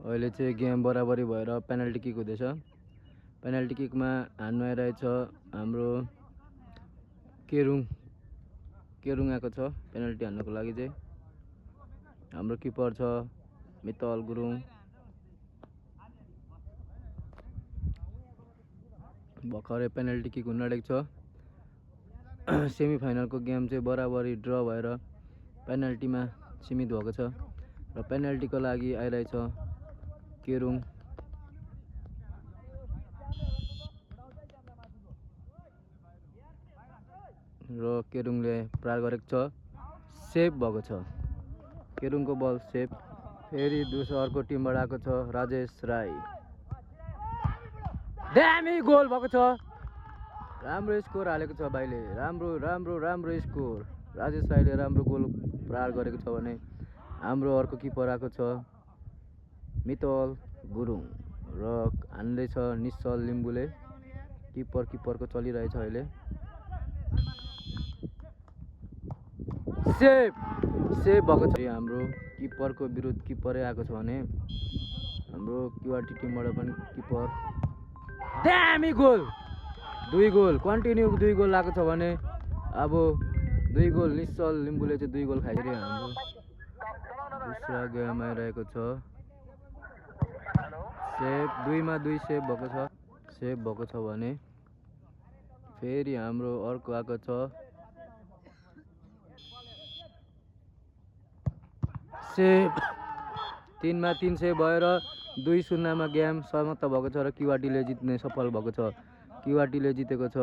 अहिले चाहिँ गेम बराबरी भएर पेनल्टी किक हुँदैछ। पेनल्टी किकमा हान्नु आइरहेछ हाम्रो केरुङ आएको छ पेनल्टी हान्नको लागि चाहिँ। हाम्रो किपर छ मितल गुरुङ। भर्खरै पेनल्टी किक हुन आँटेको छ। सेमिफाइनलको गेम चाहिँ बराबरी ड्र भएर पेनल्टीमा सीमित भएको छ र पेनल्टीको लागि आइरहेछ केरुङ। र केरुङले प्रहार गरेको छ, सेभ भएको छ। केरुङको बल सेभ। फेरि दोस्रो अर्को टिमबाट आएको छ राजेश राई। दामी गोल भएको छ। राम्रो स्कोर हालेको छ भाइले। राम्रो स्कोर। राजेश राईले राम्रो गोल प्रहार गरेको छ भने हाम्रो अर्को किपर आएको छ मितल गुरुङ र हान्दैछ निश्चल लिम्बुले। किपरको चलिरहेछ अहिले। सेभ भएको छ। हाम्रो किपरको विरुद्ध किपरै आएको छ भने हाम्रो क्युआरटी टिमबाट पनि किपर। दामी गोल। 2 गोल कन्टिन्यू 2 गोल आएको छ भने अब 2 गोल निश्चल लिम्बुले चाहिँ 2 गोल खाइदियो। हाम्रो दोस्रो गेम आइरहेको छ। सेभ 2मा 2 सेभ भएको छ। सेभ भएको छ भने फेरि हाम्रो अर्को आएको छ सेभ। 3मा 3 सेभ भएर 2-0 गेम समाप्त भएको छ र क्युआरटीले जित्ने सफल भएको छ। क्युआरटीले जितेको छ।